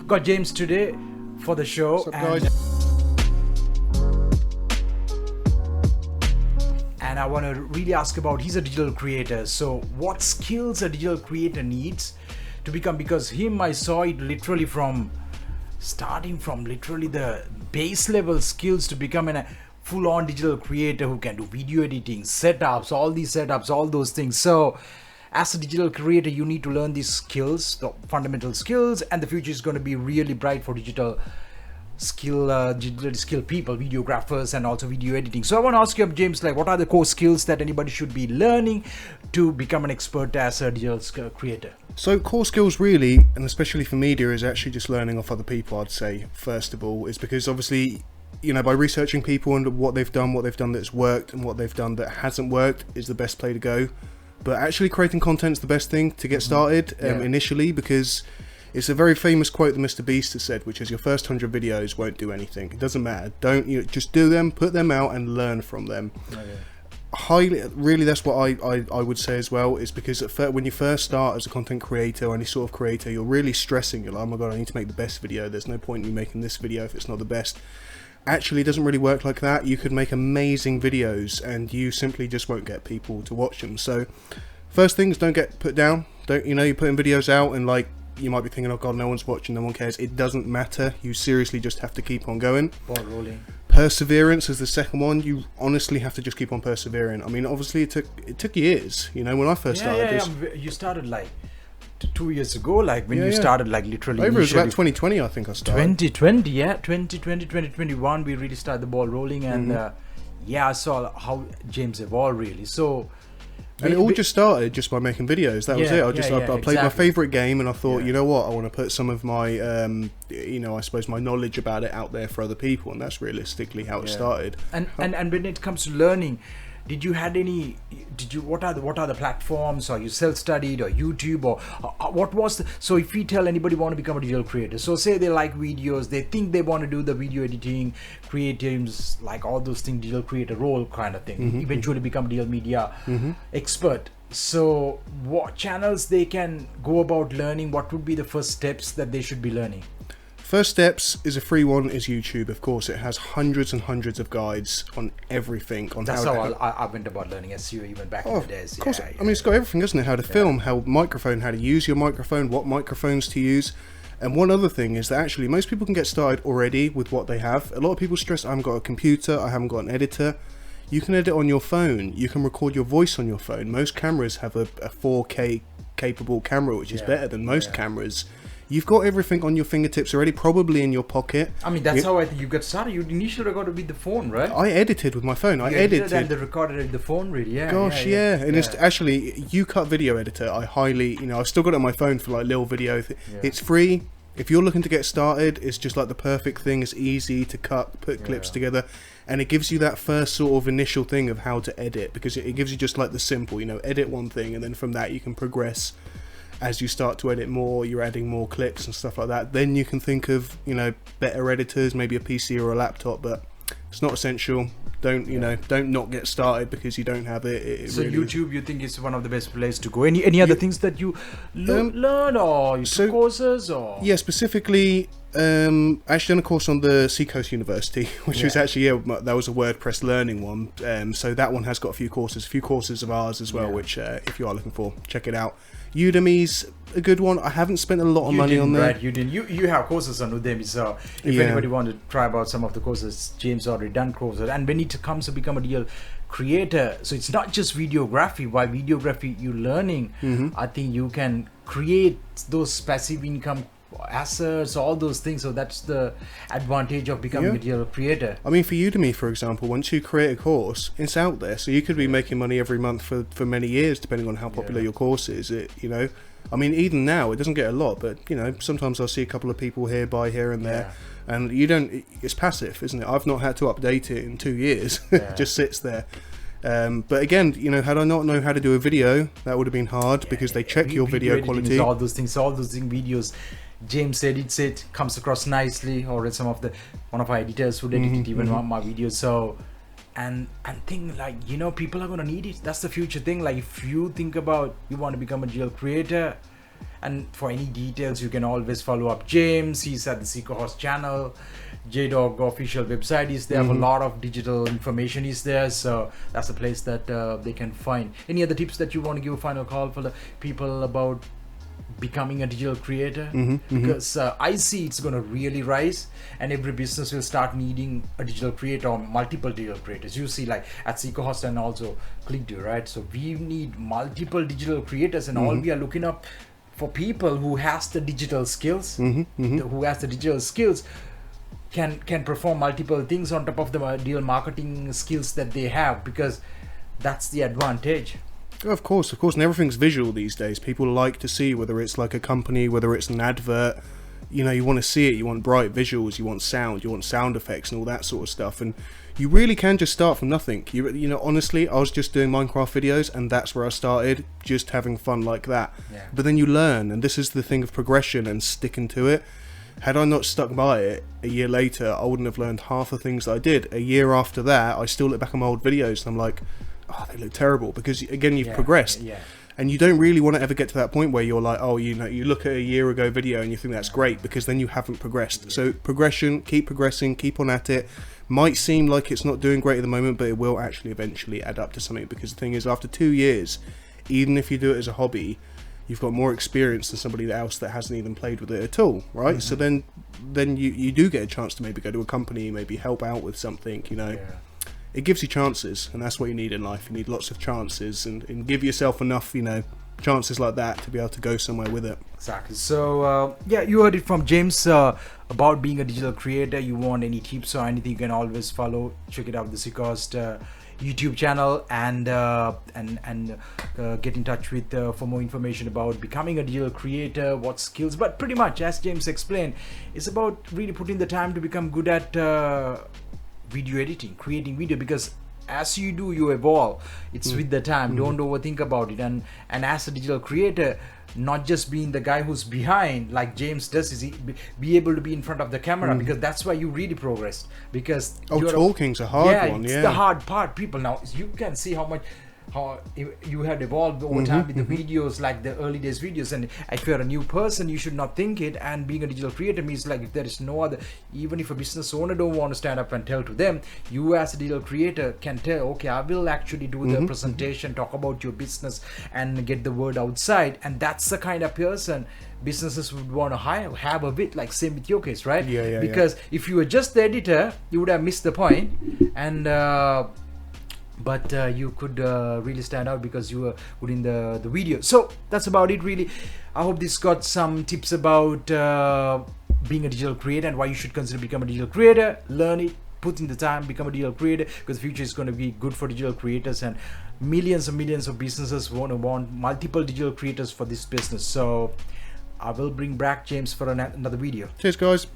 got James today for the show. What's up, guys? And I want to really ask about, he's a digital creator, so what skills a digital creator needs to become, because him, I saw it literally from starting from literally the base level skills to becoming a full-on digital creator who can do video editing, setups, all those things. So as a digital creator, you need to learn these skills, the fundamental skills, and the future is going to be really bright for digital skilled people, videographers, and also video editing. So I want to ask you, James, like, what are the core skills that anybody should be learning to become an expert as a digital creator? So core skills really, and especially for media, is actually just learning off other people, I'd say, first of all, is because obviously, you know, by researching people and what they've done that's worked and what they've done that hasn't worked is the best play to go. But actually creating content is the best thing to get started initially, because it's a very famous quote that Mr. Beast has said, which is your first 100 videos won't do anything. It doesn't matter. Just do them, put them out and learn from them. Really, that's what I would say as well, is because when you first start as a content creator or any sort of creator, you're really stressing. You're like, oh my god, I need to make the best video. There's no point in me making this video if it's not the best. Actually, it doesn't really work like that. You could make amazing videos and you simply just won't get people to watch them. So first things, don't get put down. You're putting videos out and like, you might be thinking, oh god, no one's watching, no one cares. It doesn't matter. You seriously just have to keep on going. Ball rolling. Perseverance is the second one. You honestly have to just keep on persevering. I mean, obviously it took years. You know, when I first started, you started like 2 years ago, like when you started, like literally. It was about 2020, I think I started. 2020, 2021, we really started the ball rolling, and I saw how James evolved really. So. And it all just started just by making videos. That was it. I played my favourite game, and I thought, you know what, I want to put some of my, I suppose my knowledge about it out there for other people, and that's realistically how it started. And when it comes to learning, what are the platforms? Are you self-studied or YouTube or what was so if we tell anybody want to become a digital creator, so say they like videos, they think they want to do the video editing, creatives, like all those things, digital creator role kind of thing, eventually become digital media expert. So what channels they can go about learning? What would be the first steps that they should be learning? First steps is a free one, is YouTube. Of course, it has hundreds and hundreds of guides on everything. That's how I went about learning SEO even back in the days. Of course, I mean, it's got everything, doesn't it? How to film, how to use your microphone, what microphones to use. And one other thing is that actually most people can get started already with what they have. A lot of people stress, I haven't got a computer, I haven't got an editor. You can edit on your phone. You can record your voice on your phone. Most cameras have a 4K capable camera, which is better than most cameras. You've got everything on your fingertips already, probably in your pocket. I mean, that's how I think you got started. You initially recorded with the phone, right? I edited with my phone. I edited and they recorded with the phone, really. And it's actually UCut Video Editor. I highly, I've still got it on my phone for like little video. It's free. If you're looking to get started, it's just like the perfect thing. It's easy to cut, put clips together, and it gives you that first sort of initial thing of how to edit, because it gives you just like the simple, edit one thing, and then from that you can progress. As you start to edit more, you're adding more clips and stuff like that. Then you can think of, better editors, maybe a PC or a laptop, but it's not essential. Don't not get started because you don't have it. So really YouTube, you think is one of the best places to go? Any other things that you learn, or you took courses, or? Yeah, specifically, actually done a course on the Seacoast University, which was actually, that was a WordPress learning one. So that one has got a few courses of ours as well, which if you are looking for, check it out. Udemy's a good one. I haven't spent a lot of money on there. Right, you didn't. You have courses on Udemy, so if anybody wanted to try about some of the courses, James already done courses. And when it comes to become a digital creator, so it's not just videography. While videography you're learning, I think you can create those passive income assets, all those things. So that's the advantage of becoming a digital creator. I mean, for Udemy, for example, once you create a course, it's out there, so you could be making money every month for many years, depending on how popular your course is. I mean, even now it doesn't get a lot, but sometimes I'll see a couple of people here and there, and it's passive, isn't it? I've not had to update it in 2 years. It just sits there. But again, had I not known how to do a video, that would have been hard, because they check your video quality. All those things videos, James edits it, comes across nicely, or one of our editors would edit it, even my videos. So, and think like, people are gonna need it. That's the future thing. Like, if you think about you want to become a digital creator, And for any details, you can always follow up James. He's at the Seekerhorse channel. JDog official website is there. A lot of digital information is there, so that's a place that they can find. Any other tips that you want to give a final call for the people about becoming a digital creator? Because I see it's going to really rise, and every business will start needing a digital creator or multiple digital creators. You see, like at Seekerhorse and also ClickDo, right? So we need multiple digital creators, and all we are looking up for people who has the digital skills, who has the digital skills, can perform multiple things on top of the digital marketing skills that they have, because that's the advantage. Of course, and everything's visual these days. People like to see, whether it's like a company, whether it's an advert, you know, you want to see it, you want bright visuals, you want sound effects and all that sort of stuff, and you really can just start from nothing. You know, honestly, I was just doing Minecraft videos, and that's where I started, just having fun like that. But then you learn, and this is the thing of progression and sticking to it. Had I not stuck by it a year later, I wouldn't have learned half the things that I did. A year after that, I still look back at my old videos and I'm like, oh, they look terrible, because again, you've progressed. And you don't really want to ever get to that point where you're like, oh, you know, you look at a year ago video and you think that's great, because then you haven't progressed. So progression, keep progressing, keep on at it. Might seem like it's not doing great at the moment, but it will actually eventually add up to something, because the thing is, after 2 years, even if you do it as a hobby, you've got more experience than somebody else that hasn't even played with it at all, right? So then you do get a chance to maybe go to a company, maybe help out with something, you know. It gives you chances, and that's what you need in life. You need lots of chances, and give yourself enough, you know, chances like that to be able to go somewhere with it. Exactly. So yeah, you heard it from James about being a digital creator. You want any tips or anything, you can always check it out, the Seekerhorse YouTube channel, and get in touch with for more information about becoming a digital creator, what skills. But pretty much, as James explained, it's about really putting the time to become good at video editing, creating video, because as you do, you evolve. It's with the time. Don't overthink about it. And as a digital creator, not just being the guy who's behind like James does, is be able to be in front of the camera, because that's why you really progress. Because talking's a hard one. It's the hard part. People, now you can see how you have evolved over time with the videos, like the early days videos. And if you're a new person, you should not think it. And being a digital creator means, like, if there is no other, even if a business owner don't want to stand up and tell to them, you as a digital creator can tell, okay, I will actually do the presentation, talk about your business and get the word outside. And that's the kind of person businesses would want to have a bit, like same with your case, right? Because if you were just the editor, you would have missed the point. And but you could really stand out because you were putting the video. So that's about it, really. I hope this got some tips about being a digital creator and why you should consider become a digital creator. Learn it, put in the time, become a digital creator, because the future is going to be good for digital creators, and millions and millions of businesses want multiple digital creators for this business. So I will bring back James for another video. Cheers, guys.